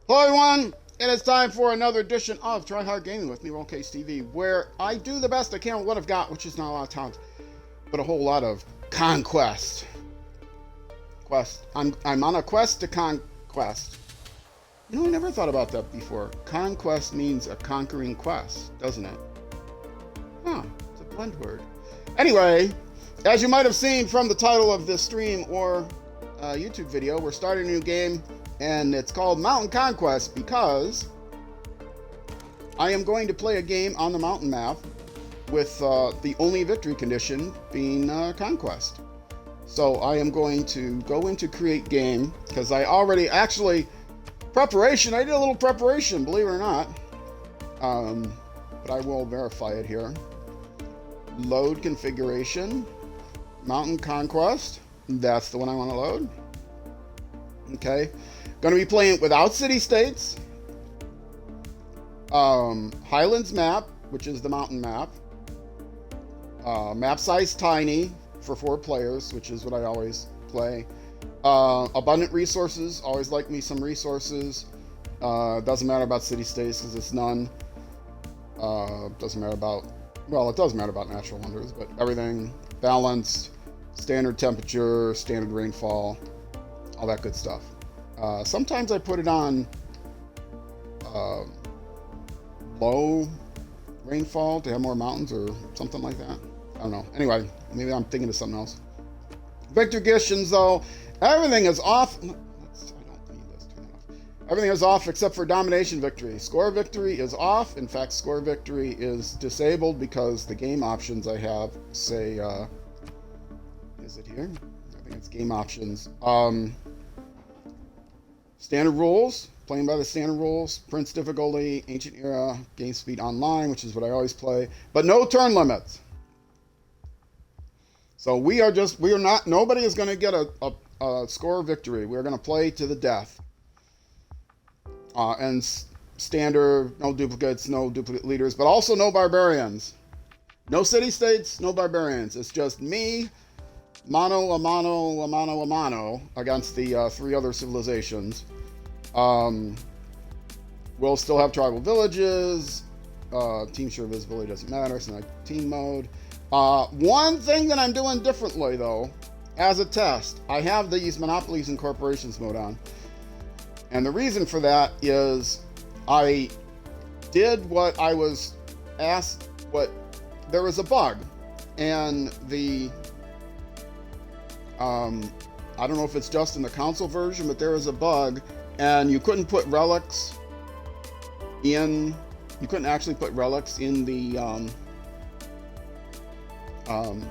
Hello everyone, it is time for another edition of Try Hard Gaming with me, Rollcase TV, where I do the best I can with what I've got, which is not a lot of talent, but a whole lot of conquest. I'm on a quest to conquest. You know, I never thought about that before. Conquest means a conquering quest, doesn't it? Huh, it's a blend word. Anyway, as you might have seen from the title of this stream or YouTube video, we're starting a new game. And it's called Mountain Conquest because I am going to play a game on the mountain map with the only victory condition being Conquest. So I am going to go into create game because I already preparation. I did a little preparation, believe it or not. But I will verify it here. Load configuration, Mountain Conquest. That's the one I want to load. Okay. Going to be playing without city-states, Highlands map, which is the mountain map, map size tiny for 4 players, which is what I always play, abundant resources, always like me some resources, doesn't matter about city-states because it's none, doesn't matter about, well, it does matter about natural wonders, but everything balanced, standard temperature, standard rainfall, all that good stuff. Sometimes I put it on low rainfall to have more mountains or something like that. I don't know. Anyway, maybe I'm thinking of something else. Victory conditions, though, everything is off. I don't need this. Turn it off. Everything is off except for domination victory. Score victory is off. In fact, score victory is disabled because the game options I have say, is it here? I think it's game options. Standard rules, playing by the standard rules, Prince difficulty, ancient era, game speed online, which is what I always play, but no turn limits. So nobody is going to get a score victory. We're going to play to the death. And standard, no duplicates, no duplicate leaders, but also no barbarians. No city-states, no barbarians. It's just me, mano a mano against the 3 other civilizations. We'll still have tribal villages. Team share visibility doesn't matter. It's not team mode. One thing that I'm doing differently, though, as a test, I have these Monopolies and Corporations mode on. And the reason for that is I did what I was asked, there was a bug. And I don't know if it's just in the console version, but there was a bug, and you couldn't put relics in. You couldn't actually put relics in the.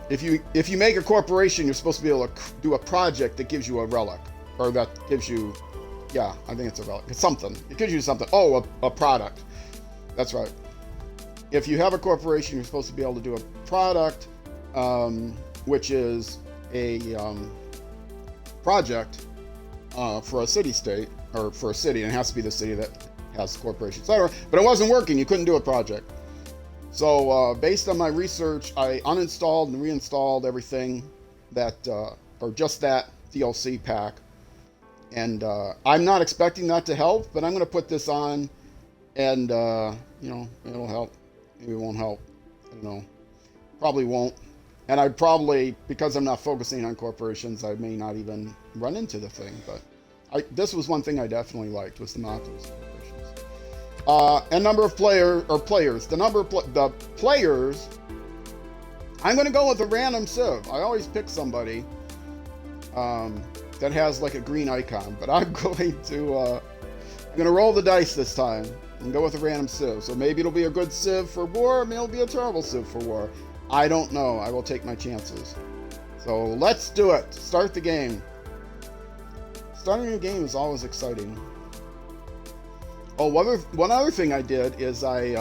If you make a corporation, you're supposed to be able to do a project that gives you a relic, or that gives you, yeah, I think it's a relic. It's something. It gives you something. Oh, a product. That's right. If you have a corporation, you're supposed to be able to do a product, which is a project for a city-state, or for a city, and it has to be the city that has the corporation, etc. But it wasn't working. You couldn't do a project. So based on my research, I uninstalled and reinstalled everything that, or just that DLC pack. And I'm not expecting that to help, but I'm going to put this on, and it'll help. Maybe it won't help. I don't know. Probably won't. And I probably, because I'm not focusing on corporations, I may not even run into the thing. But this was one thing I definitely liked, was the Monopolies and Corporations. And number of players. The players, I'm going to go with a random civ. I always pick somebody that has like a green icon. But I'm going to roll the dice this time and go with a random civ. So maybe it'll be a good civ for war, maybe it'll be a terrible civ for war. I don't know. I will take my chances. So let's do it. Start the game. Starting a new game is always exciting. Oh, one other thing I did is I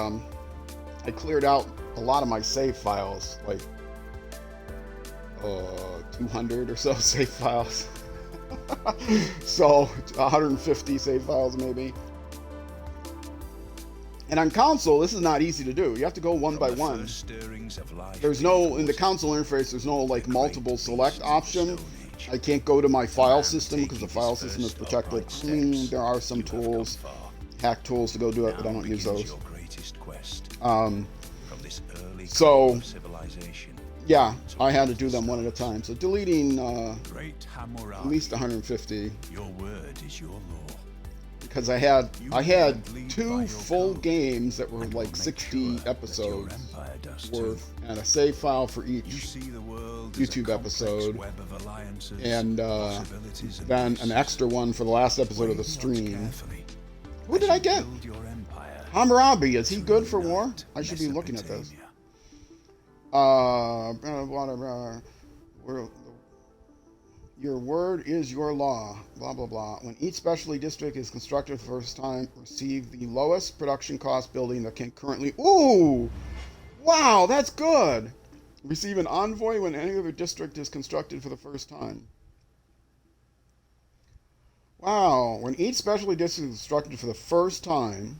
cleared out a lot of my save files, like 200 or so save files. So 150 save files maybe. And on console, this is not easy to do. You have to go one by one. There's no, in the console interface, there's no like multiple select option. I can't go to my file system because the file system is protected. There are some tools. hack tools to go do it, but I don't use those. Your greatest quest. Um, From this early so, civilization. Yeah, I had to do them one at a time. So deleting Great Hammurabi, at least 150. Your word is your law. Because I had 2 full games that were like 60 episodes worth, and a save file for each YouTube episode, and then an extra one for the last episode of the stream. Who did I get? Hammurabi. Is he good for war? I should be looking at this. Your word is your law, blah, blah, blah. When each specialty district is constructed for the first time, receive the lowest production cost building that can currently... Ooh! Wow, that's good! Receive an envoy when any other district is constructed for the first time. Wow, when each specialty district is constructed for the first time...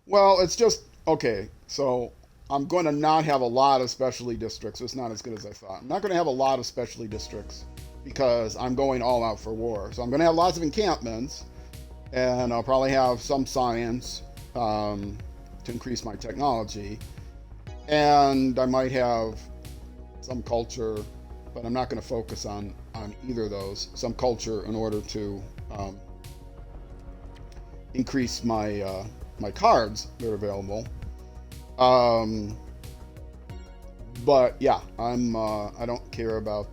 Well, it's just... Okay, so I'm going to not have a lot of specialty districts. It's not as good as I thought. I'm not going to have a lot of specialty districts, because I'm going all out for war. So I'm going to have lots of encampments, and I'll probably have some science to increase my technology, and I might have some culture, but I'm not going to focus on either of those. Some culture in order to increase my my cards that are available. But yeah, I don't care about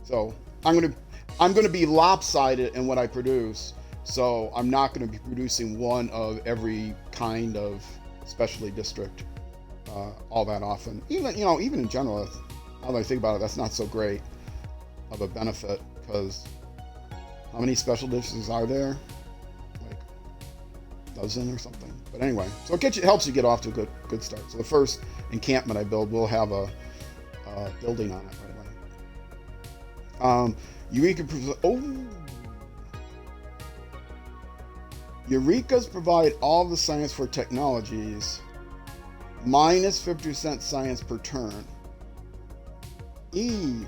so I'm gonna be lopsided in what I produce, so I'm not gonna be producing one of every kind of specialty district all that often. Even in general, now that I think about it, that's not so great of a benefit, because how many special districts are there? Like a dozen or something. But anyway, so it helps you get off to a good start. So the first encampment I build will have a building on it right away. Eurekas provide all the science for technologies, minus 50% science per turn.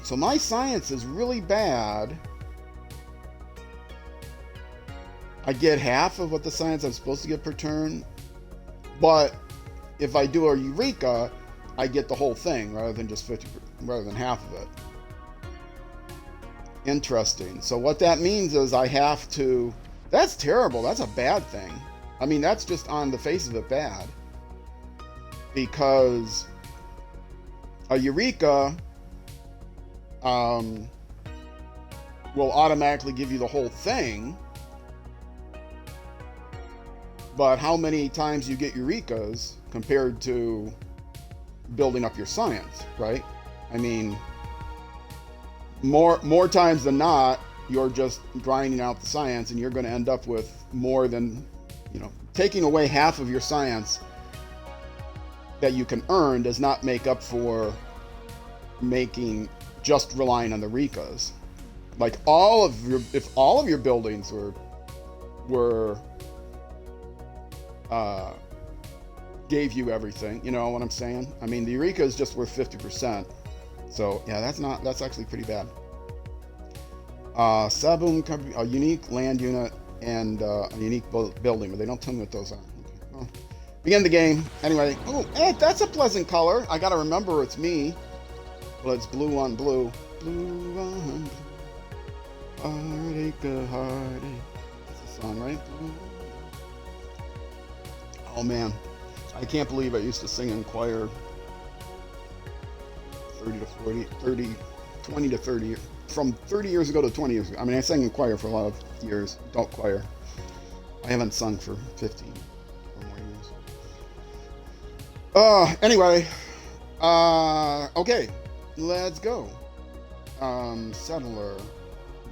So my science is really bad. I get half of what the science I'm supposed to get per turn, but if I do a Eureka, I get the whole thing rather than just 50, rather than half of it. Interesting. So what that means is I have to... That's terrible. That's a bad thing. I mean, that's just on the face of it bad. Because a Eureka will automatically give you the whole thing. But how many times you get Eurekas compared to building up your science, right? I mean, more times than not, you're just grinding out the science, and you're going to end up with more than, taking away half of your science that you can earn does not make up for just relying on the Rekas. Like if all of your buildings were gave you everything, you know what I'm saying? I mean, the Eureka is just worth 50%. So yeah, that's actually pretty bad. Sabum, a unique land unit and a unique building, but they don't tell me what those are. Okay. Well, begin the game. Anyway, hey, that's a pleasant color. I gotta remember it's me. Well, it's blue on blue. Blue on blue. Heartache, heartache. That's the song, right? Oh man, I can't believe I used to sing in choir 20 to 30, from 30 years ago to 20 years ago. I mean, I sang in choir for a lot of years, adult choir. I haven't sung for 15 or more years. Anyway, okay, let's go. Settler.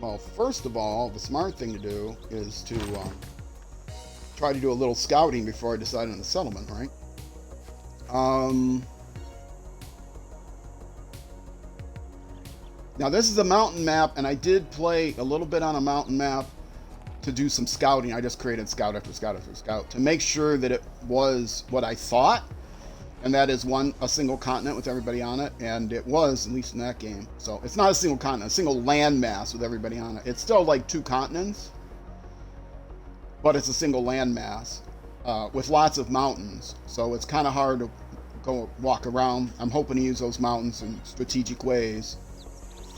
Well, first of all, the smart thing to do is to try to do a little scouting before I decide on the settlement, right? Now this is a mountain map, and I did play a little bit on a mountain map to do some scouting. I just created scout after scout after scout to make sure that it was what I thought, and that is a single continent with everybody on it, and it was, at least in that game. So it's not a single continent, a single landmass with everybody on it. It's still like 2 continents, but it's a single landmass with lots of mountains. So it's kind of hard to go walk around. I'm hoping to use those mountains in strategic ways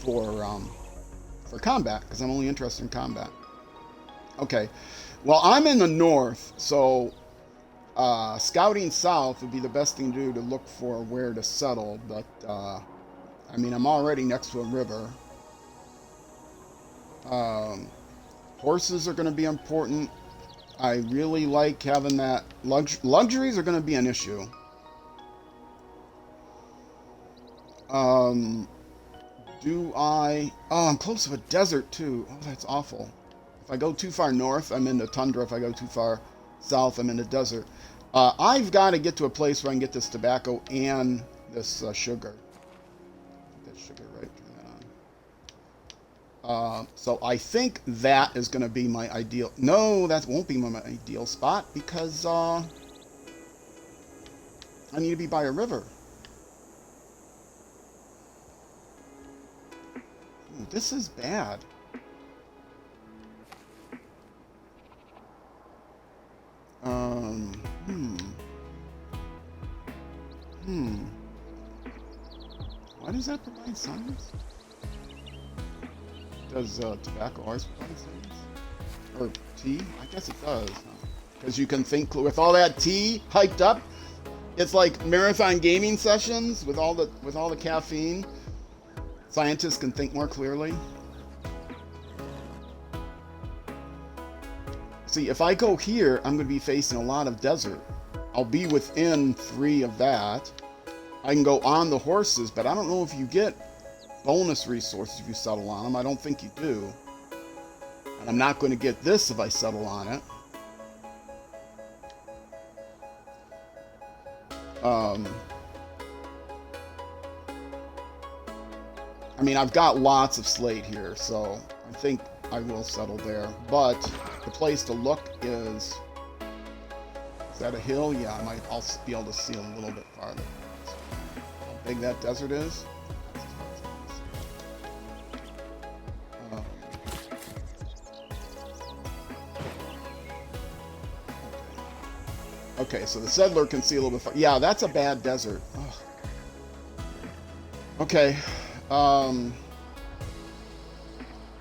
for combat, because I'm only interested in combat. Okay, well, I'm in the north, so scouting south would be the best thing to do to look for where to settle, but I mean, I'm already next to a river. Horses are going to be important. I really like having that. Luxuries are going to be an issue. Do I... Oh, I'm close to a desert, too. Oh, that's awful. If I go too far north, I'm in the tundra. If I go too far south, I'm in the desert. I've got to get to a place where I can get this tobacco and this sugar. That's sugar, right? Turn that on. So I think that is going to be my ideal... No, that won't be my ideal spot, because I need to be by a river. Ooh, this is bad. Why does that provide science? Does tobacco always provide science? Or tea? I guess it does, huh? Because you can think with all that tea hyped up. It's like marathon gaming sessions with all the caffeine. Scientists can think more clearly. See, if I go here, I'm going to be facing a lot of desert. I'll be within 3 of that. I can go on the horses, but I don't know if you get bonus resources if you settle on them. I don't think you do. And I'm not going to get this if I settle on it. I mean, I've got lots of slate here, so I think I will settle there. But the place to look is that a hill? Yeah, I'll be able to see a little bit farther. How big that desert is? Okay, so the settler can see a little bit far. Yeah, that's a bad desert. Ugh. Okay.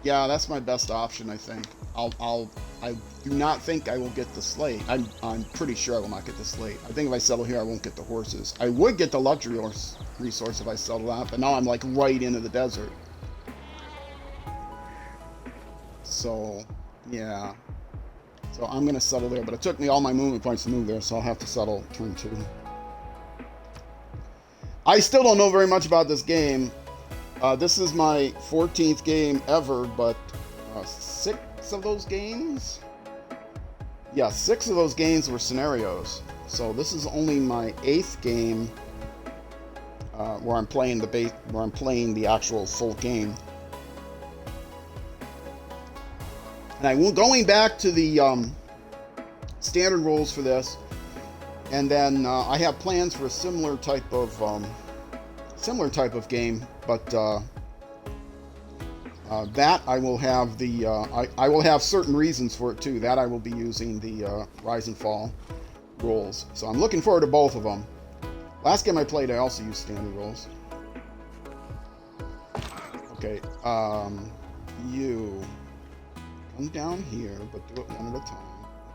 Yeah, that's my best option, I think. I do not think I will get the slate. I'm pretty sure I will not get the slate. I think if I settle here, I won't get the horses. I would get the luxury resource if I settle out, but now I'm like right into the desert. So, yeah. So I'm going to settle there, but it took me all my movement points to move there, so I'll have to settle turn 2. I still don't know very much about this game. This is my 14th game ever, but 6 of those games? Yeah, 6 of those games were scenarios. So this is only my 8th game where I'm playing the actual full game. And going back to the standard rules for this, and then I have plans for a similar type of game, but that I will have I will have certain reasons for it too. That I will be using the Rise and Fall rules. So I'm looking forward to both of them. Last game I played, I also used standard rules. Okay, you come down here, but do it one at a time.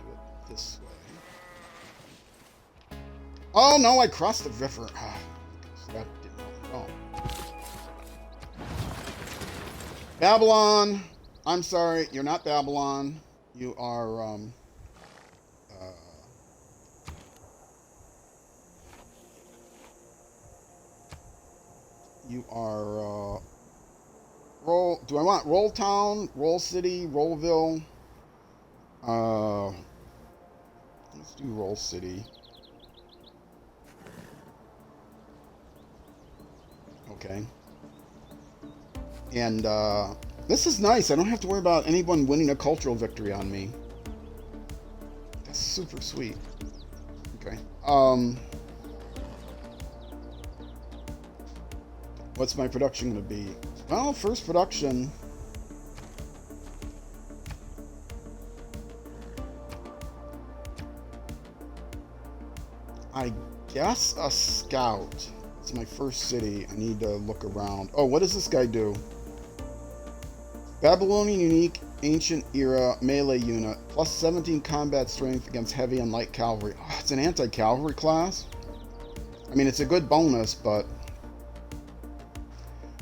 Do it this way. Oh no, I crossed the river. So that didn't help at all. Babylon. I'm sorry, you're not Babylon. You are Roll. Do I want Roll Town, Roll City, Rollville? Let's do Roll City. Okay. And this is nice. I don't have to worry about anyone winning a cultural victory on me. That's super sweet. Okay. What's my production going to be? Well, first production. I guess a scout. It's my first city. I need to look around. Oh, what does this guy do? Babylonian unique ancient era melee unit. Plus 17 combat strength against heavy and light cavalry. Oh, it's an anti-cavalry class? I mean, it's a good bonus, but...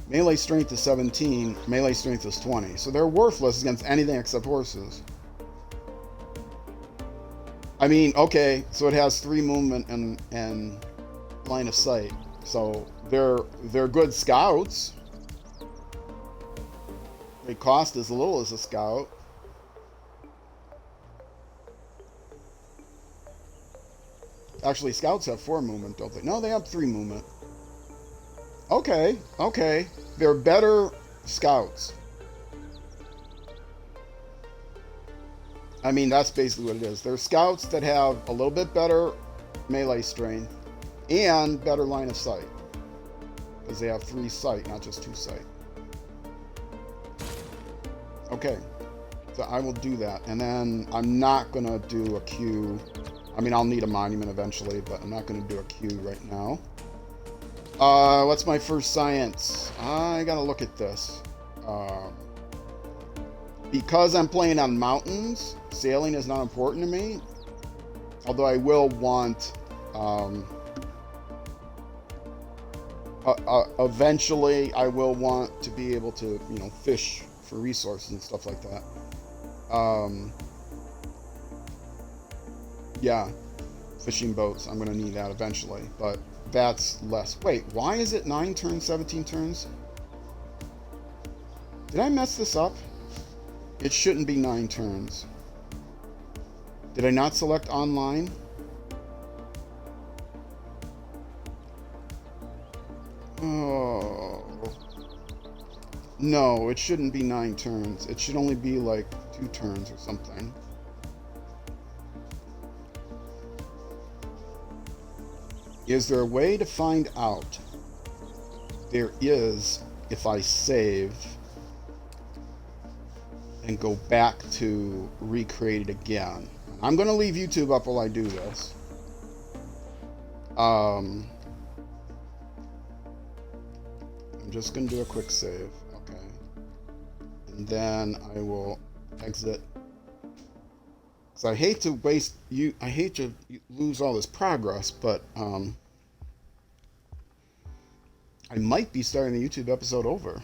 Melee strength is 17. Melee strength is 20. So they're worthless against anything except horses. I mean, okay, so it has 3 movement and line of sight. So they're good scouts. They cost as little as a scout. Actually, scouts have 4 movement, don't they? No, they have 3 movement. Okay, okay. They're better scouts. I mean, that's basically what it is. They're scouts that have a little bit better melee strength and better line of sight. Because they have 3 sight, not just 2 sight. Okay. So I will do that. And then I'm not going to do a queue. I mean, I'll need a monument eventually, but I'm not going to do a queue right now. What's my first science? I got to look at this. Because I'm playing on mountains, sailing is not important to me. Although I will want... eventually, I will want to be able to, you know, fish for resources and stuff like that. Yeah, fishing boats. I'm going to need that eventually, but that's less. Wait, why is it 9 turns, 17 turns? Did I mess this up? It shouldn't be 9 turns. Did I not select online? Oh. No, it shouldn't be 9 turns. It should only be like 2 turns or something. Is there a way to find out? There is, if I save and go back to recreate it again. I'm going to leave YouTube up while I do this. I'm just going to do a quick save. Okay. And then I will exit. So I hate to waste you. I hate to lose all this progress, but I might be starting the YouTube episode over.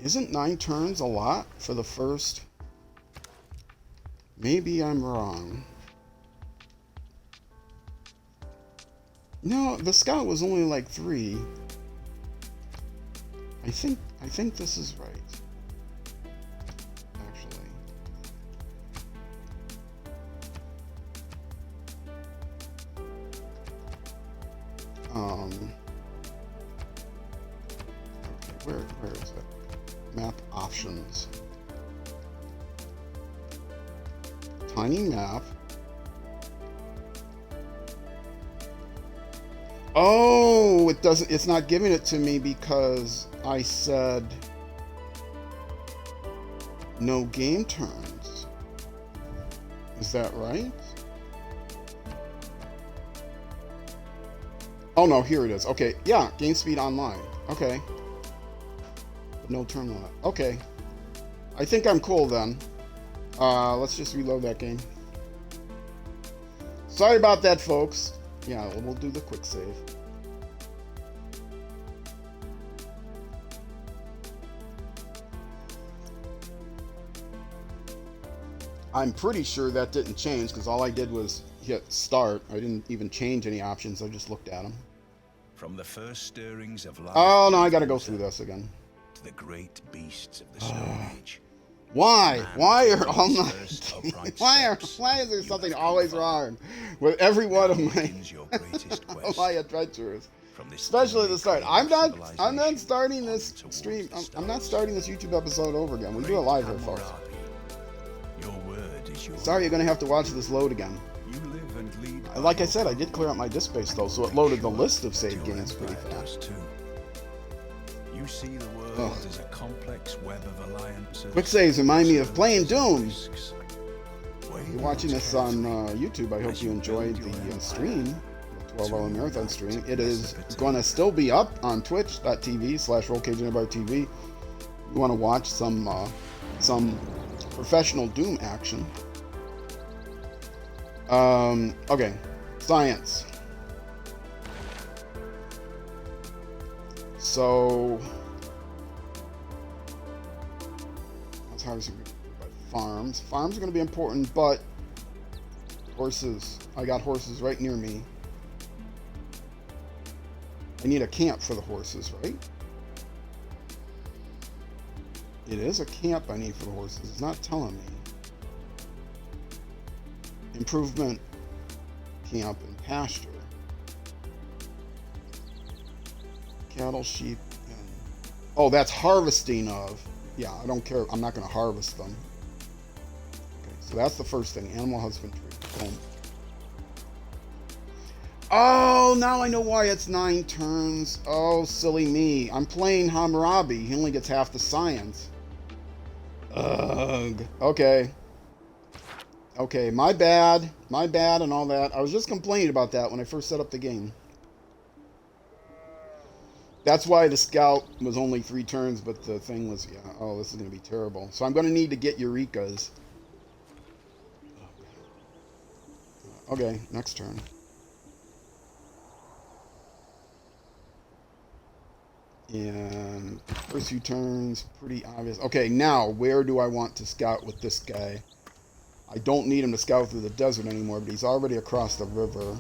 Isn't 9 turns a lot for the first? Maybe I'm wrong. No, the scout was only like 3. I think this is right. Actually. Okay, where is it? Map options. Tiny map. Oh, it doesn't. It's not giving it to me because I said no game turns. Is that right? Oh no, here it is. Okay, yeah, game speed online. Okay. No turn limit. Okay. I think I'm cool then. Let's just reload that game. Sorry about that, folks. Yeah, we'll do the quick save. I'm pretty sure that didn't change because all I did was hit start. I didn't even change any options. I just looked at them. From the first stirrings of life. Oh no, I gotta go through this again. To the great beasts of the Stone Age. Why? Man Why are took all his my first upright why steps. is there You something have come always far. wrong with every one of Now my begins your greatest quest. my adventures? From this Especially at the start. I'm not civilization starting on this towards stream. the I'm not stars. starting this YouTube episode over again. We do it Great live here, folks. Hammurabi, your word is your Sorry, you're gonna have to watch this load again. You live and lead by Like I your said, I code. did clear out my disk space though, so it Make loaded the sure list of save your games pretty empire fast. does too. You You see the world as a complex web of alliances. Quick saves remind me of playing Doom. Risks. If you're watching this on YouTube, I hope you enjoyed the stream, the 12-hour marathon stream. It is going to still be up on twitch.tv/RollCageAndTV. You want to watch some professional Doom action. Okay, science. So that's how it's going to be by farms. Farms are going to be important, but horses. I got horses right near me. I need a camp for the horses, right? It is a camp I need for the horses. It's not telling me. Improvement camp and pasture. Cattle, sheep, and... Oh, that's harvesting of. Yeah, I don't care. I'm not going to harvest them. Okay, so that's the first thing. Animal husbandry. Boom. Oh, now I know why it's 9 turns. Oh, silly me. I'm playing Hammurabi. He only gets half the science. Ugh. Okay. Okay, my bad. My bad and all that. I was just complaining about that when I first set up the game. That's why the scout was only 3 turns, but the thing was, yeah, oh, this is going to be terrible. So I'm going to need to get Eurekas. Okay, next turn. And first few turns, pretty obvious. Okay, now, where do I want to scout with this guy? I don't need him to scout through the desert anymore, but he's already across the river.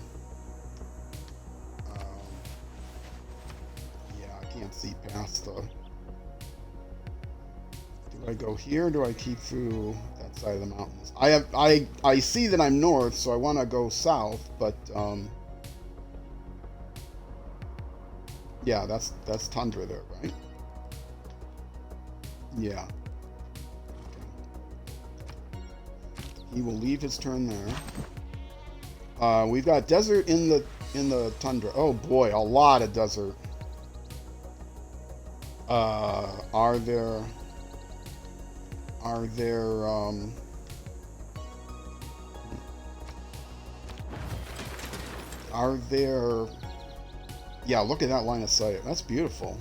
See past the... Do I go here or do I keep through that side of the mountains? I see that I'm north, so I want to go south, but yeah, that's tundra there, right? Yeah. Okay. He will leave his turn there. We've got desert in the tundra. Oh boy, a lot of desert. Are there yeah, look at that line of sight. That's beautiful.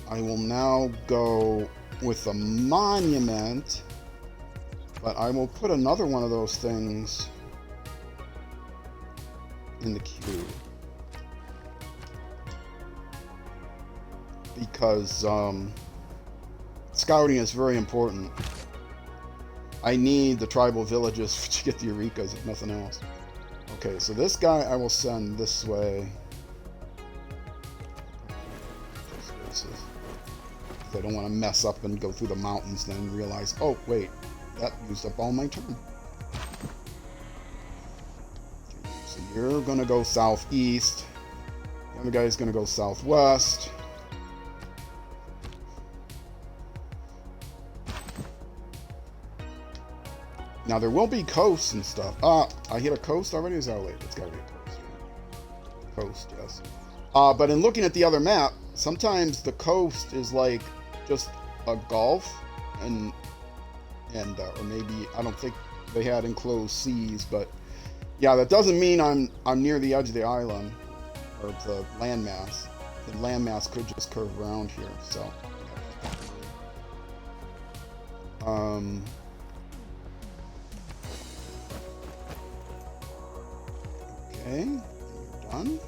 I will now go with a monument, but I will put another one of those things in the queue because scouting is very important. I need the tribal villages to get the Eurekas, if nothing else. Okay, so this guy I will send this way. I don't want to mess up and go through the mountains and then realize, oh wait, that used up all my turn. So you're going to go southeast. The other guy's going to go southwest. Now there will be coasts and stuff. I hit a coast already? Is that late? It's got to be a coast. Right? Coast, yes. But in looking at the other map, sometimes the coast is like just a gulf, and or maybe, I don't think they had enclosed seas, but yeah, that doesn't mean I'm near the edge of the island or the landmass. The landmass could just curve around here, so. Okay, you're done.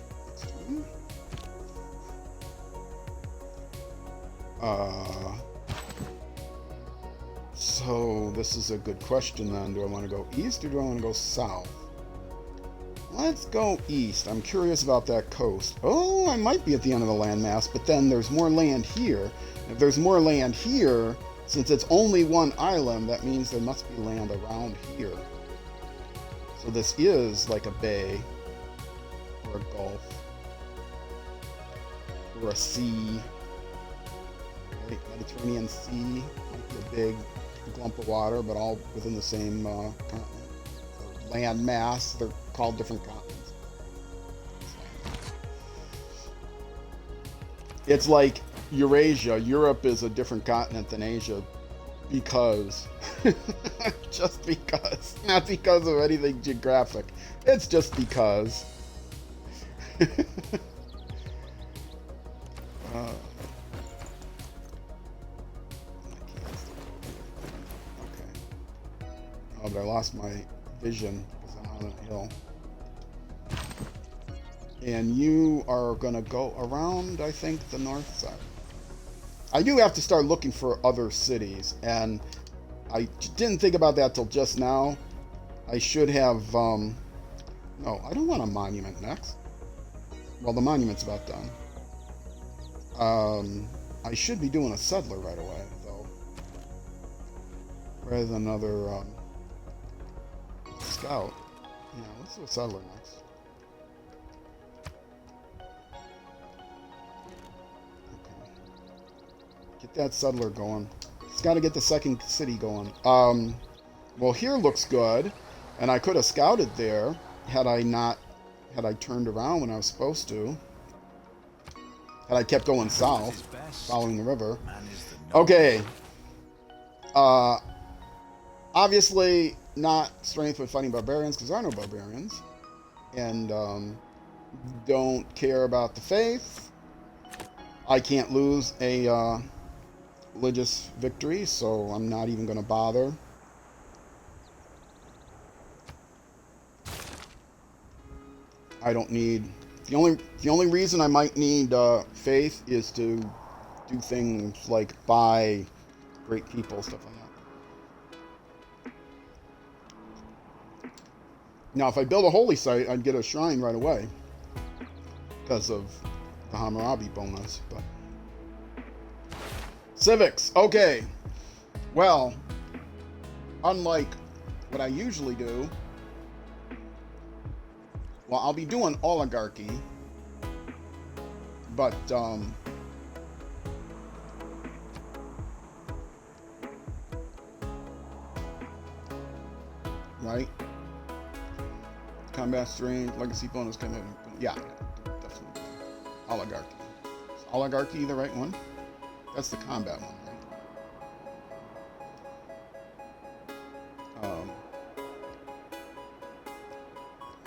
So this is a good question then. Do I want to go east or do I want to go south? Let's go east. I'm curious about that coast. Oh, I might be at the end of the landmass, but then there's more land here. If there's more land here, since it's only one island, that means there must be land around here. So this is like a bay, or a gulf, or a sea. Right? Mediterranean Sea might be a big clump of water, but all within the same continent. Land mass, they're called different continents. It's like Eurasia. Europe is a different continent than Asia because, just because, not because of anything geographic. It's just because. Okay. Oh, but I lost my vision because I'm on a hill. And you are going to go around, I think, the north side. I do have to start looking for other cities, and I didn't think about that till just now. I should have, no, I don't want a monument next. Well, the monument's about done. I should be doing a settler right away, though. Rather than another, scout. Yeah, let's do a settler next. Get that settler going. It's got to get the second city going. Well, here looks good, and I could have scouted there had I turned around when I was supposed to. Had I kept going south, following the river. Okay. Obviously, not strength with fighting barbarians, because there are no barbarians. And don't care about the faith. I can't lose a religious victory, so I'm not even going to bother. I don't need... The only reason I might need faith is to do things like buy great people, stuff like that. Now, if I build a holy site, I'd get a shrine right away because of the Hammurabi bonus. But civics, okay. Well, unlike what I usually do, well, I'll be doing oligarchy, but right? Combat strength, legacy bonus, combat, yeah, definitely. Oligarchy. Is oligarchy the right one? That's the combat one, right?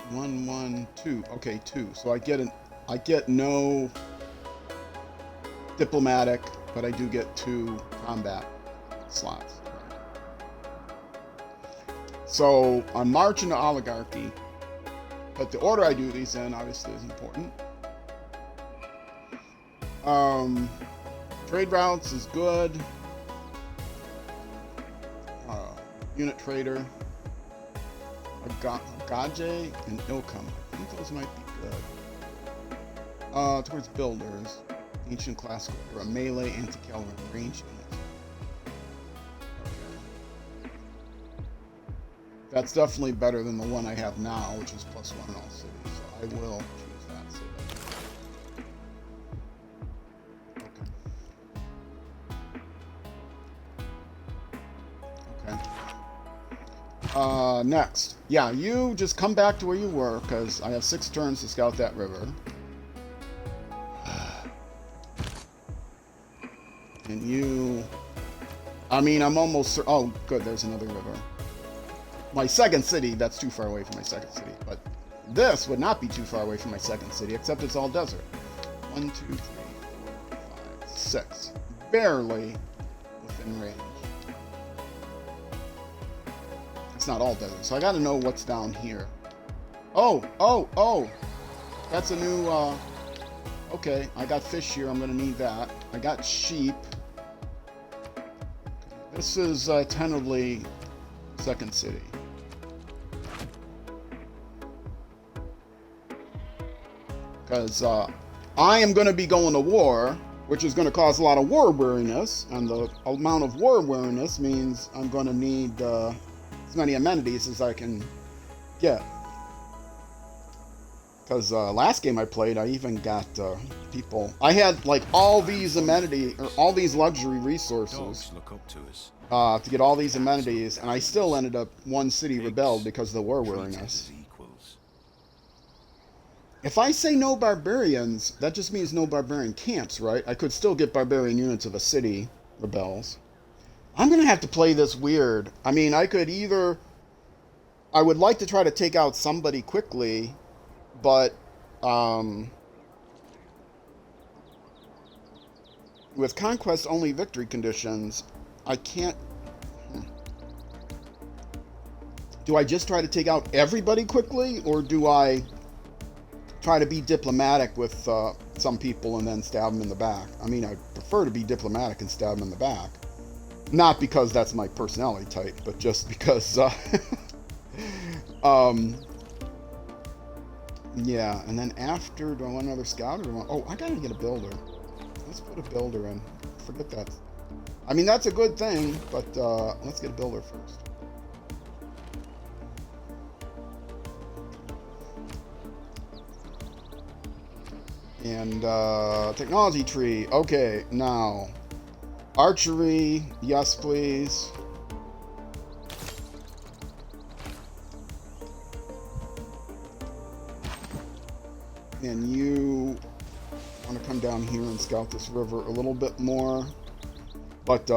1, 1, 2. Okay, 2. So I get no diplomatic, but I do get 2 combat slots. So I'm marching to oligarchy, but the order I do these in obviously is important. Trade routes is good. Unit trader. Gaje and Ilkham. I think those might be good. Towards builders. Ancient classical or a melee anti-cavalry range unit. Okay. That's definitely better than the one I have now, which is +1 in all cities. So I will choose that city. Next. Yeah, you just come back to where you were, because I have 6 turns to scout that river. And you... I mean, I'm almost... Oh, good, there's another river. My second city, that's too far away from my second city. But this would not be too far away from my second city, except it's all desert. 1, 2, 3, 4, 5, 6. Barely within range. It's not all desert, so I gotta know what's down here. Oh! That's a new, okay, I got fish here, I'm gonna need that. I got sheep. This is tentatively second city. Because I am gonna be going to war, which is gonna cause a lot of war weariness, and the amount of war weariness means I'm gonna need as many amenities as I can get. Because last game I played, I even got people. I had like all these amenity or all these luxury resources look up to us. To get all these amenities, and I still ended up one city rebelled because of the war weariness. If I say no barbarians, that just means no barbarian camps, right? I could still get barbarian units if a city rebels. I'm going to have to play this weird. I mean, I could either... I would like to try to take out somebody quickly, but with conquest only victory conditions, I can't... Do I just try to take out everybody quickly, or do I try to be diplomatic with some people and then stab them in the back? I mean, I prefer to be diplomatic and stab them in the back. Not because that's my personality type, but just because... yeah, and then after, do I want another scout, or do I want... Oh, I gotta get a builder. Let's put a builder in. Forget that. I mean, that's a good thing, but let's get a builder first. And technology tree. Okay, now archery. Yes, please. And you want to come down here and scout this river a little bit more. But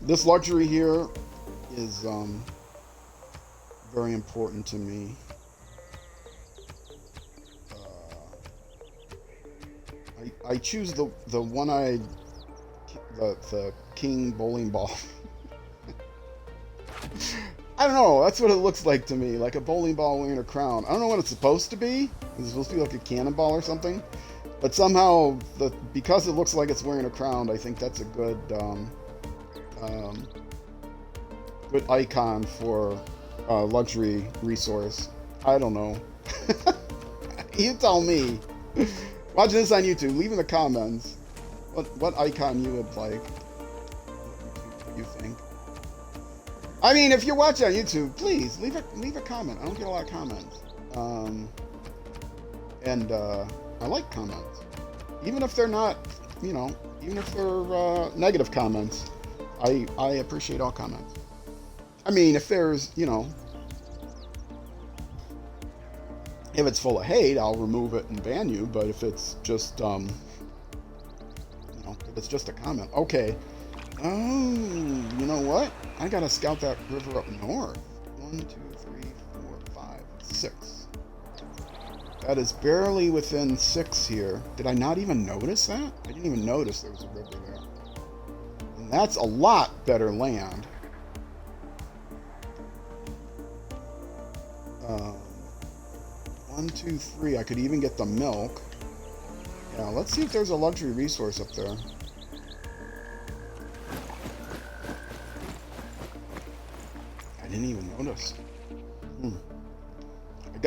this luxury here is very important to me. I choose the one-eyed, the king bowling ball. I don't know, that's what it looks like to me, like a bowling ball wearing a crown. I don't know what it's supposed to be. It's supposed to be like a cannonball or something. But somehow, because it looks like it's wearing a crown, I think that's a good good icon for luxury resource. I don't know. You tell me. Watch this on YouTube. Leave in the comments what icon you would like. What you think. I mean, if you're watching on YouTube, please leave a comment. I don't get a lot of comments. I like comments, even if they're not, you know, even if they're negative comments. I appreciate all comments. I mean, if there's, you know, if it's full of hate, I'll remove it and ban you. But if it's just, you know, if it's just a comment, okay. Oh, you know what? I gotta scout that river up north. 1, 2, 3, 4, 5, 6. That is barely within 6 here. Did I not even notice that? I didn't even notice there was a river there. And that's a lot better land. 1, 2, 3. I could even get the milk. Yeah, let's see if there's a luxury resource up there. I didn't even notice.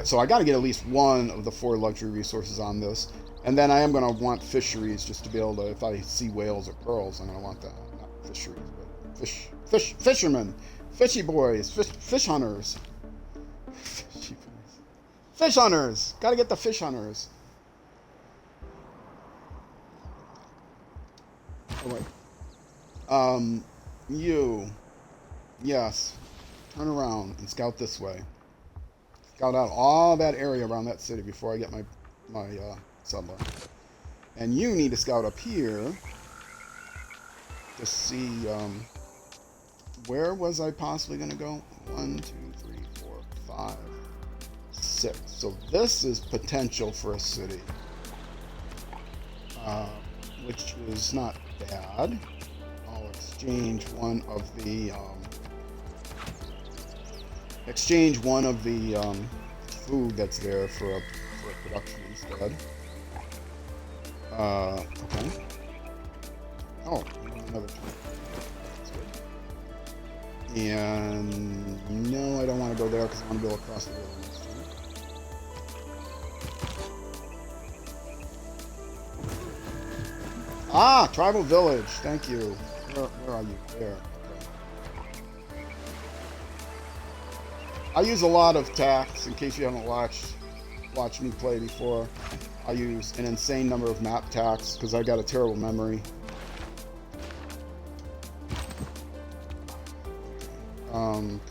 So I got to get at least one of the 4 luxury resources on this. And then I am going to want fisheries just to be able to, if I see whales or pearls, I'm going to want that. Not fisheries, but fishermen, fishy boys, fish hunters. Fish hunters! Gotta get the fish hunters. Oh, wait. You. Yes. Turn around and scout this way. Scout out all that area around that city before I get my settler. And you need to scout up here to see, where was I possibly going to go? 1, 2, 3, 4, 5, 6. So this is potential for a city, which is not bad. I'll exchange one of the food that's there for a production instead. Okay. Oh, another turn. That's good. And no, I don't want to go there because I want to go across the river next time. Ah, tribal village. Thank you. Where are you? There. Okay. I use a lot of tax. In case you haven't watched me play before, I use an insane number of map tax because I got a terrible memory.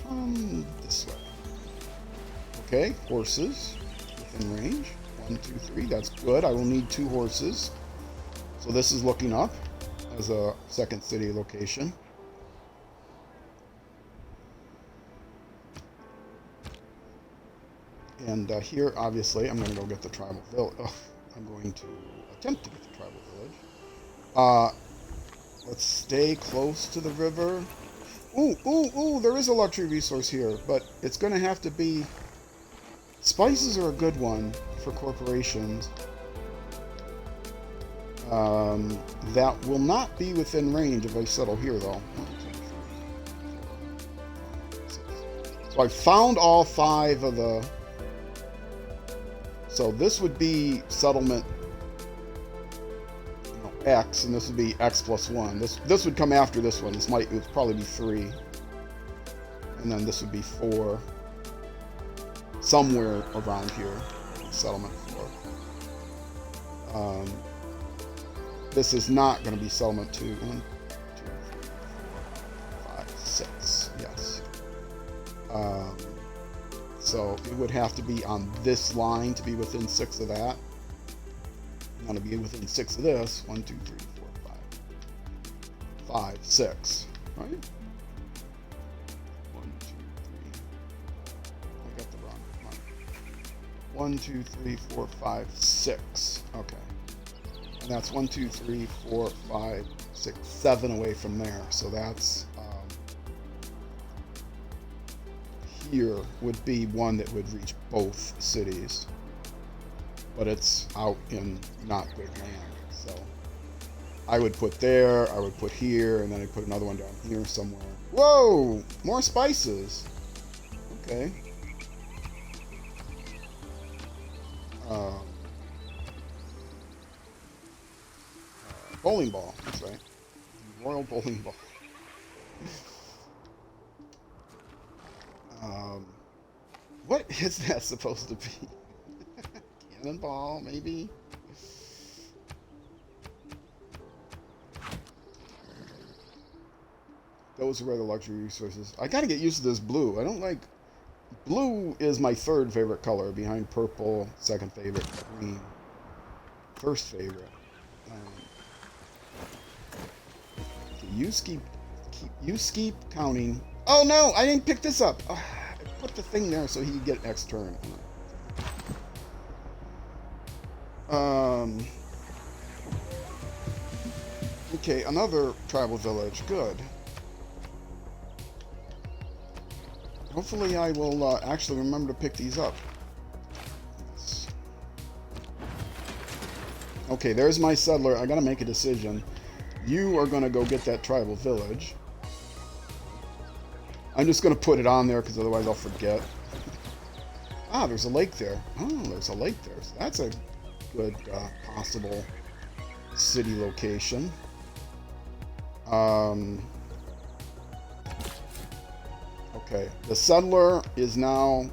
Come this way. Okay, horses within range. 1, 1, 2, 3. That's good. I will need 2 horses. So this is looking up as a second city location. And here, obviously, I'm going to go get the tribal village. I'm going to attempt to get the tribal village. Let's stay close to the river. Ooh, there is a luxury resource here, but it's going to have to be... Spices are a good one for corporations. That will not be within range if I settle here, though. 1, 2, 3, 4, 5, 6. So I found all 5 of the... So this would be settlement X, and this would be X plus 1. This would come after this one. It would probably be 3. And then this would be 4. Somewhere around here. Settlement 4. This is not going to be settlement 2. 1, 2, 3, 4, 5, 6. Yes. So it would have to be on this line to be within 6 of that. You want to be within 6 of this. 1, 2, 3, 4, 5. 5, 6. Right? 1, 2, 3. I got the wrong one. 1, 2, 3, 4, 5, 6. Okay. And that's 1, 2, 3, 4, 5, 6, 7 away from there. So that's here would be one that would reach both cities. But it's out in not good land. So I would put there, I would put here, and then I'd put another one down here somewhere. Whoa! More spices. Okay. Bowling ball. That's right. Royal bowling ball. What is that supposed to be? Cannonball, maybe? Those are where the luxury resources. I gotta get used to this blue. I don't like... Blue is my 3rd favorite color, behind purple, 2nd favorite, green. 1st favorite. You keep counting. Oh no, I didn't pick this up. I put the thing there so he could get next turn. Okay, another tribal village. Good. Hopefully I will actually remember to pick these up. Yes. Okay, there's my settler. I gotta make a decision. You are gonna go get that tribal village. I'm just gonna put it on there because otherwise I'll forget. Ah, there's a lake there. Oh, there's a lake there. So that's a good possible city location. Okay, the settler is now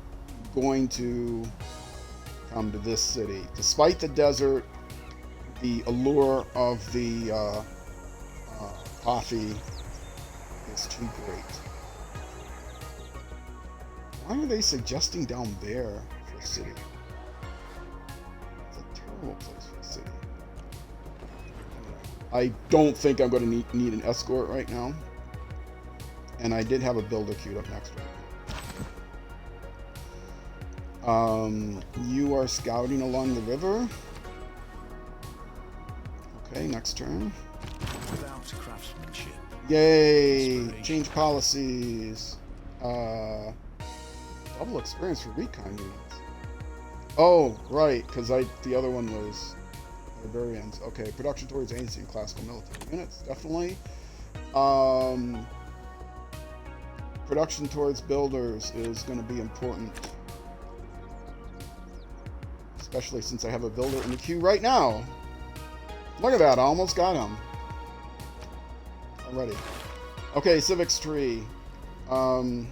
going to come to this city. Despite the desert, the allure of the coffee is too great. Why are they suggesting down there for a city? It's a terrible place for a city. I don't think I'm going to need an escort right now. And I did have a builder queued up next right now. You are scouting along the river. Okay, next turn. Without craftsmanship. Yay! Change policies. Double experience for recon units. Oh, right, because the other one was barbarians. Okay, production towards agency and classical military units, definitely. Production towards builders is going to be important. Especially since I have a builder in the queue right now. Look at that, I almost got him. Already. Okay, civics tree. To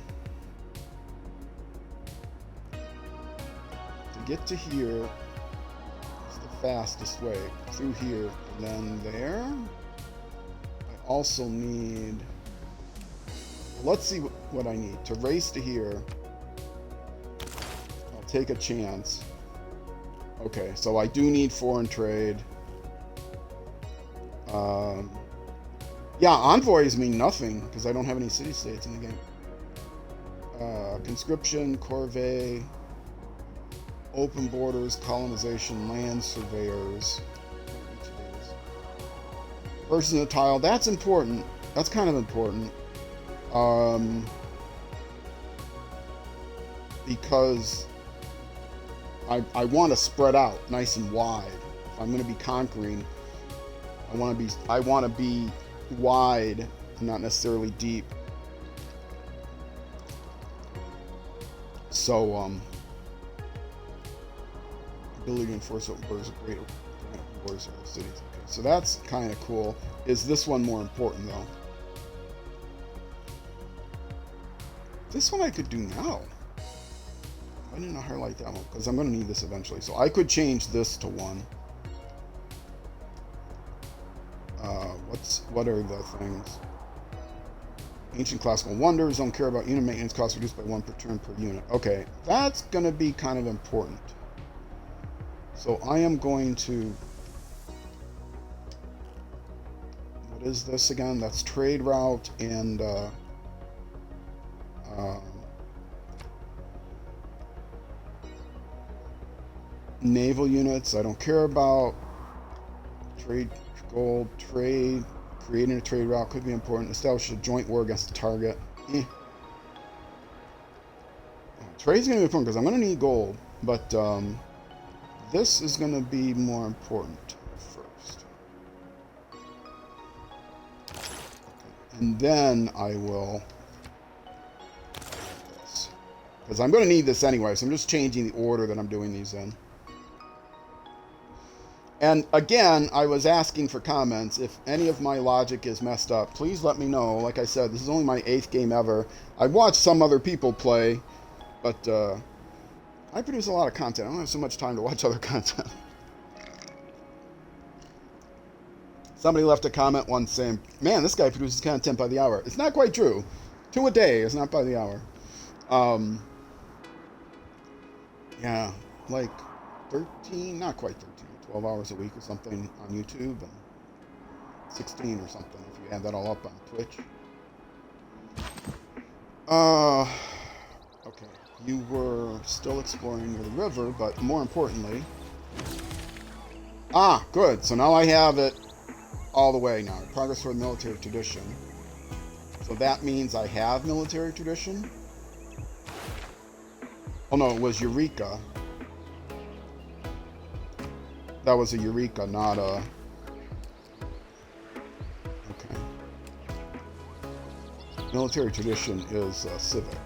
get to here is the fastest way. Through here, and then there. I also need... Let's see what I need. To race to here, I'll take a chance. Okay, so I do need foreign trade. Yeah, envoys mean nothing because I don't have any city-states in the game. Conscription, corvée, open borders, colonization, land surveyors. Person in the tile, that's important. That's kind of important. Because I want to spread out nice and wide. If I'm going to be conquering, I want to be wide, not necessarily deep. So ability to enforce open borders of greater borders of the cities. Okay, so that's kind of cool. Is this one more important though? This one I could do now. I didn't highlight that one because I'm going to need this eventually. So I could change this to 1. What are the things? Ancient classical wonders. Don't care about unit maintenance costs reduced by 1 per turn per unit. Okay, that's going to be kind of important. So I am going to. What is this again? That's trade route and. Naval units, I don't care about. Trade, gold, trade, creating a trade route could be important. Establish a joint war against the target. Trade's going to be important because I'm going to need gold, but this is going to be more important first. And then I will this. Because I'm going to need this anyway, so I'm just changing the order that I'm doing these in. And again, I was asking for comments. If any of my logic is messed up, please let me know. Like I said, this is only my 8th game ever. I've watched some other people play, but I produce a lot of content. I don't have so much time to watch other content. Somebody left a comment once saying, man, this guy produces content by the hour. It's not quite true. 2 a day is not by the hour. Yeah, like 13, not quite 13. 12 hours a week or something on YouTube, and 16 or something if you add that all up on Twitch. Okay, you were still exploring near the river, but more importantly... good, so now I have it all the way now. Progress toward military tradition. So that means I have military tradition? Oh no, it was Eureka. That was a Eureka, not a... Okay. Military tradition is civic.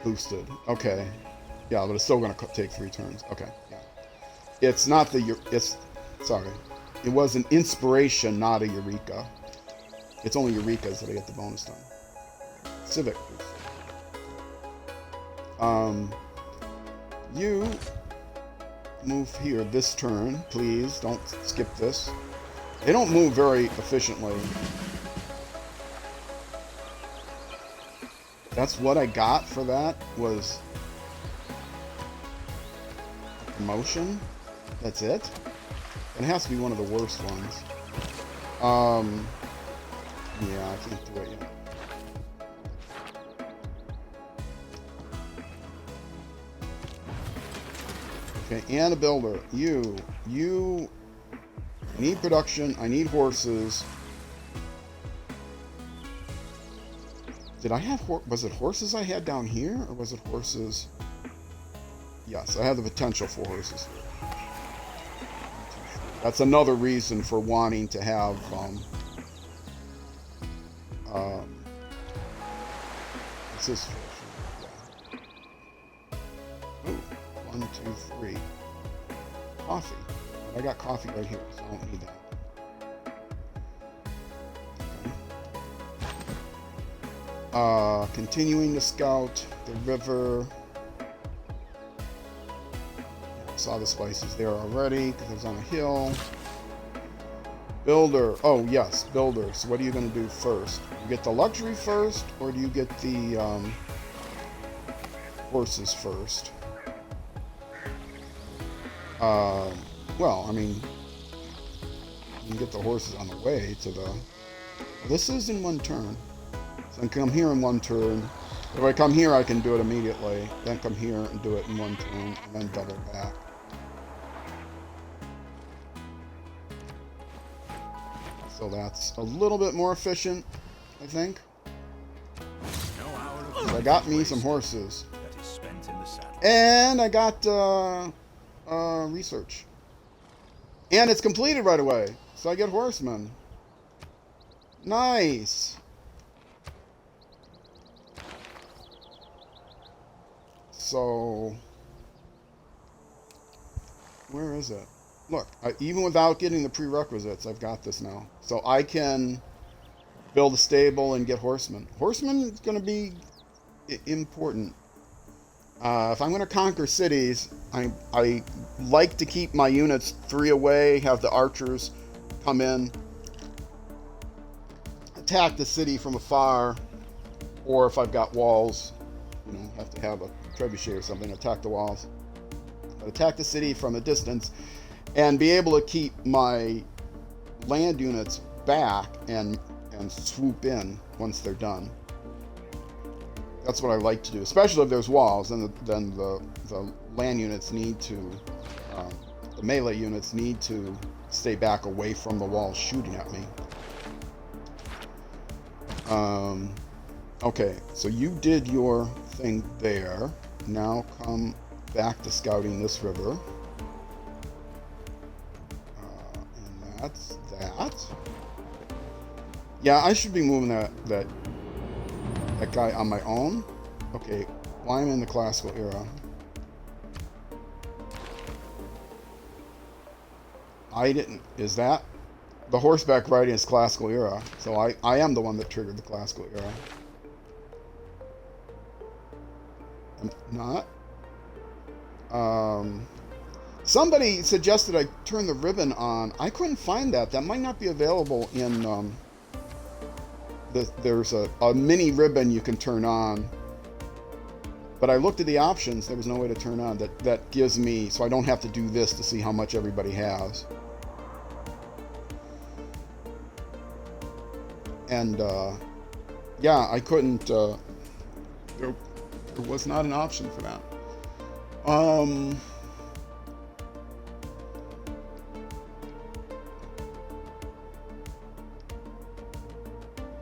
Boosted. Okay. Yeah, but it's still going to take 3 turns. Okay. Yeah. It's not the... Sorry. It was an inspiration, not a Eureka. It's only Eurekas that I get the bonus time. Civic. You move here this turn, please. Don't skip this. They don't move very efficiently. That's what I got for that, was a promotion. That's it? It has to be one of the worst ones. Yeah, I can't do it yet. Okay, and a builder. You need production. I need horses. Did I have was it horses I had down here, or was it horses? Yes, I have the potential for horses here. That's another reason for wanting to have what's this? Ooh, 1, 2, 3. Coffee. I got coffee right here, so I don't need that. Okay. Continuing to scout the river. Saw the spices there already because I was on a hill. Builder. Oh, yes, builder. So what are you going to do first? You get the luxury first, or do you get the horses first? Well, I mean, you can get the horses on the way to the... Well, this is in one turn. So I can come here in one turn. If I come here, I can do it immediately. Then come here and do it in one turn, and then double back. So that's a little bit more efficient, I think. So I got me some horses. And I got research. And it's completed right away. So I get horsemen. Nice. So, where is it? Look, even without getting the prerequisites, I've got this now. So I can build a stable and get horsemen. Horsemen is going to be important. If I'm going to conquer cities, I like to keep my units 3 away, have the archers come in, attack the city from afar, or if I've got walls, you know, have to have a trebuchet or something, attack the walls. But attack the city from a distance and be able to keep my land units back and swoop in once they're done. That's what I like to do, especially if there's walls. Then the land units need to, the melee units need to stay back away from the walls shooting at me. Okay, so you did your thing there. Now come back to scouting this river. And that's that. Yeah, I should be moving that guy on my own. Okay, why am I in the classical era? I didn't. Is that? The horseback riding is classical era. So I am the one that triggered the classical era. I'm not. Somebody suggested I turn the ribbon on. I couldn't find that. That might not be available in... there's a mini ribbon you can turn on. But I looked at the options. There was no way to turn on. That gives me... So I don't have to do this to see how much everybody has. And, yeah, I couldn't... there was not an option for that.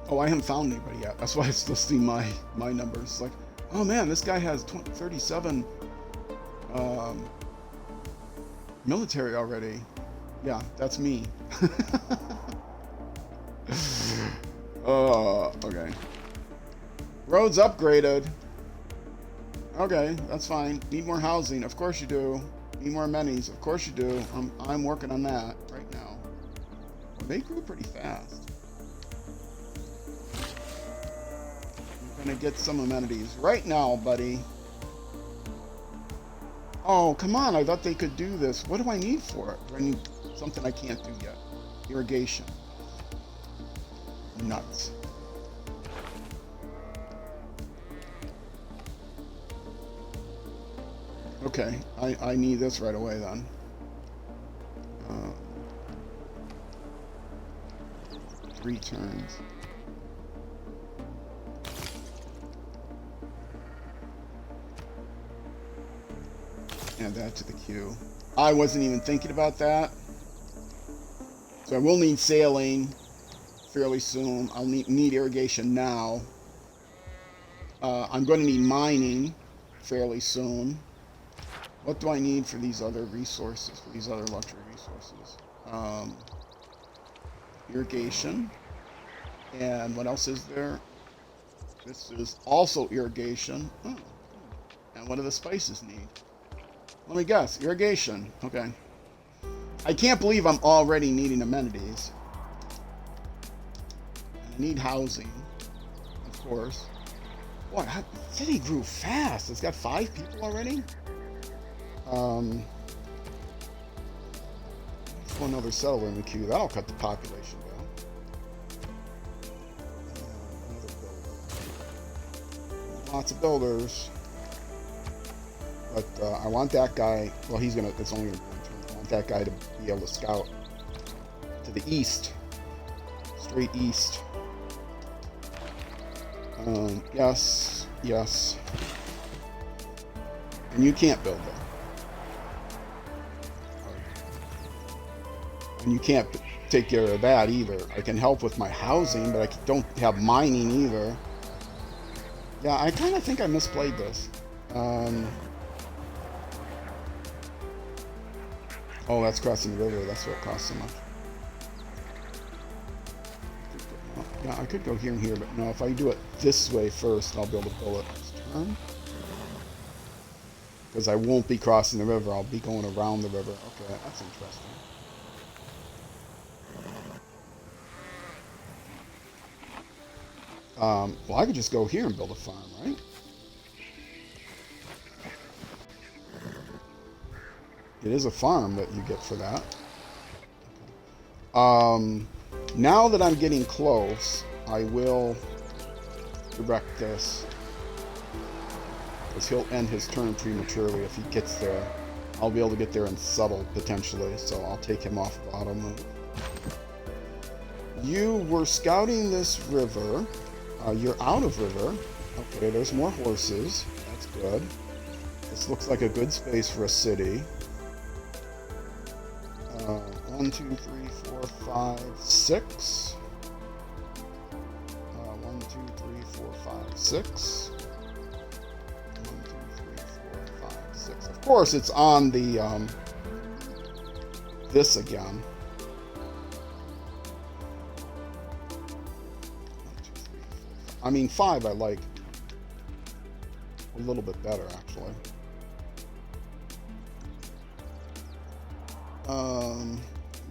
Oh, I haven't found anybody yet. That's why I still see my numbers. It's like, oh man, this guy has 37 military already. Yeah, that's me. Okay. Roads upgraded. Okay, that's fine. Need more housing. Of course you do. Need more amenities. Of course you do. I'm working on that right now. They grew pretty fast. I'm gonna get some amenities right now, buddy. Oh, come on. I thought they could do this. What do I need for it? Do I need something I can't do yet? Irrigation. Nuts. Okay, I need this right away then. 3 turns. Add that to the queue. I wasn't even thinking about that. So I will need sailing fairly soon. I'll need irrigation now. I'm going to need mining fairly soon. What do I need for these other resources, for these other luxury resources? Irrigation. And what else is there? This is also irrigation. Oh. And what do the spices need? Let me guess. Irrigation. Okay. I can't believe I'm already needing amenities. I need housing, of course. Boy, the city grew fast. It's got 5 people already? Throw another settler in the queue. That'll cut the population down. Another builder. Lots of builders. But I want that guy, well, it's only going to be one turn. I want that guy to be able to scout to the east. Straight east. Yes, yes. And you can't build there. And you can't take care of that either. I can help with my housing, but I don't have mining either. Yeah, I kind of think I misplayed this. Oh, that's crossing the river. That's what costs so much. Yeah, I could go here and here, but no, if I do it this way first, I'll be able to build it this turn. Because I won't be crossing the river. I'll be going around the river. Okay, that's interesting. Well, I could just go here and build a farm, right? It is a farm that you get for that. Now that I'm getting close, I will direct this. Because he'll end his turn prematurely if he gets there. I'll be able to get there and settle, potentially, so I'll take him off of auto move. You were scouting this river. You're out of river. Okay, there's more horses. That's good. This looks like a good space for a city. 1, 2, 3, 4, 5, 6. 1, 2, 3, 4, 5, 6. 1, 2, 3, 4, 5, 6. Of course, it's on the this again. 1, 2, 3, 4, 5. I mean, 5 I like a little bit better, actually.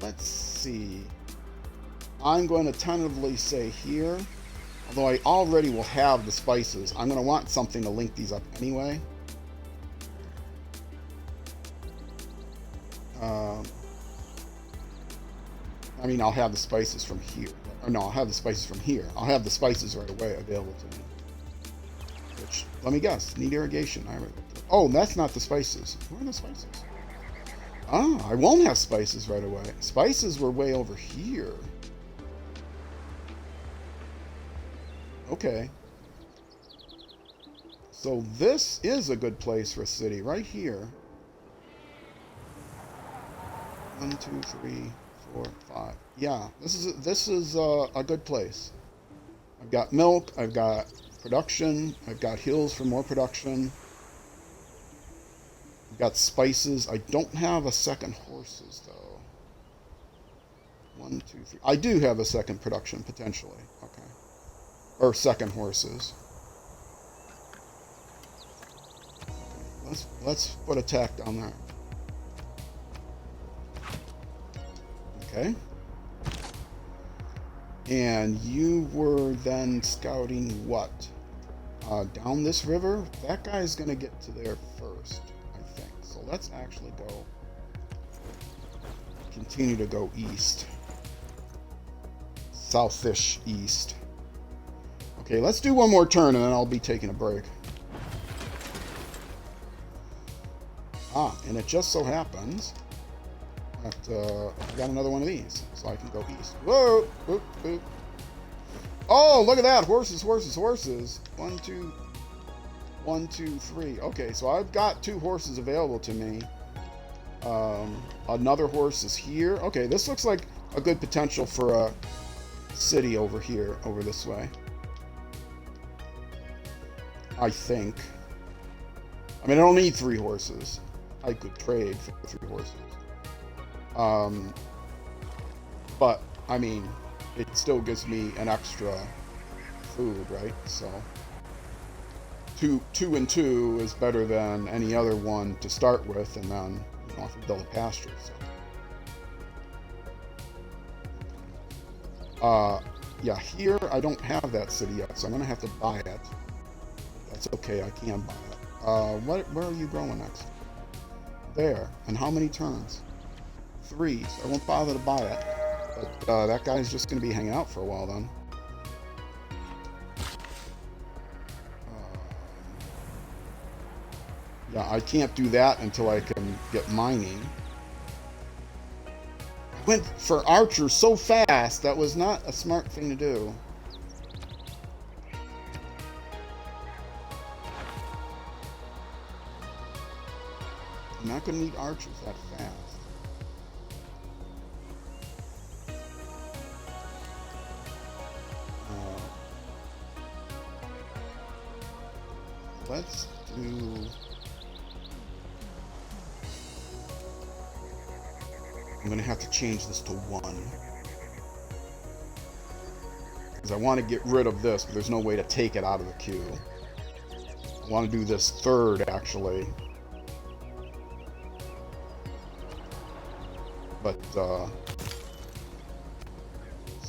Let's see. I'm going to tentatively say here, although I already will have the spices, I'm going to want something to link these up anyway. I mean, I'll have the spices from here. Or no, I'll have the spices from here. I'll have the spices right away available to me. Which, let me guess, need irrigation. Oh, that's not the spices. Where are the spices? Ah, I won't have spices right away. Spices were way over here. Okay. So this is a good place for a city, right here. 1, 2, 3, 4, 5. Yeah, this is a good place. I've got milk. I've got production. I've got hills for more production. I've got spices. I don't have a second horses, though. 1, 2, 3. I do have a second production, potentially. Okay. Or second horses. Okay. Let's put a tack down there. Okay. And you were then scouting what? Down this river? That guy's going to get to there first. So let's actually continue to go east. Southish east. Okay, let's do one more turn and then I'll be taking a break. Ah, and it just so happens that I got another one of these, so I can go east. Whoa! Whoop, whoop. Oh, look at that! Horses, horses, horses. 1, 2... 1, 2, 3. Okay, so I've got 2 horses available to me. Another horse is here. Okay, this looks like a good potential for a city over here, over this way. I think. I mean, I don't need 3 horses. I could trade for 3 horses. But, I mean, it still gives me an extra food, right? So... 2 and 2 is better than any other one to start with, and then you don't have to build a pasture. So. Yeah, here I don't have that city yet, so I'm gonna have to buy it. That's okay, I can buy it. Where are you growing next? There. And how many turns? 3, so I won't bother to buy it. But that guy's just going to be hanging out for a while then. Yeah, I can't do that until I can get mining. I went for archer so fast, that was not a smart thing to do. I'm not going to need archers that fast. Let's do... I'm going to have to change this to 1. Because I want to get rid of this, but there's no way to take it out of the queue. I want to do this 3rd, actually. But, so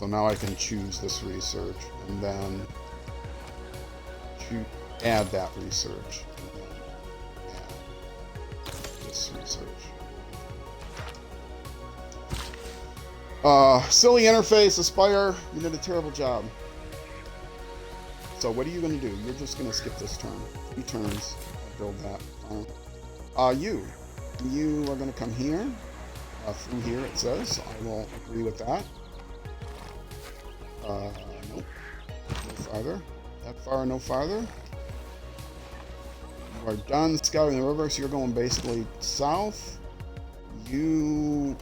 now I can choose this research, and then add that research, and then add this research. Silly interface, Aspire, you did a terrible job. So what are you going to do? You're just going to skip this turn. 3 turns, build that. You are going to come here. Through here it says. I will agree with that. Nope. No farther. That far, no farther. You are done scouting the river, so you're going basically south. You...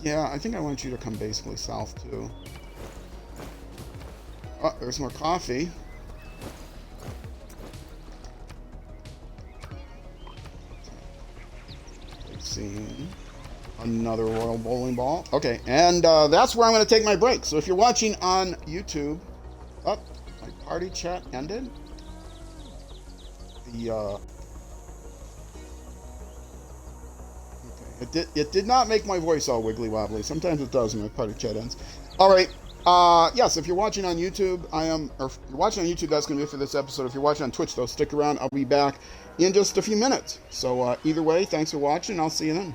yeah, I think I want you to come basically south too. Oh, there's more coffee. Seeing another royal bowling ball. Okay, and that's where I'm going to take my break. So if you're watching on YouTube, my party chat ended. It did not make my voice all wiggly wobbly. Sometimes it does when my party chat ends. All right. Yes, if you're watching on YouTube, if you're watching on YouTube, that's going to be it for this episode. If you're watching on Twitch, though, stick around. I'll be back in just a few minutes. So either way, thanks for watching. I'll see you then.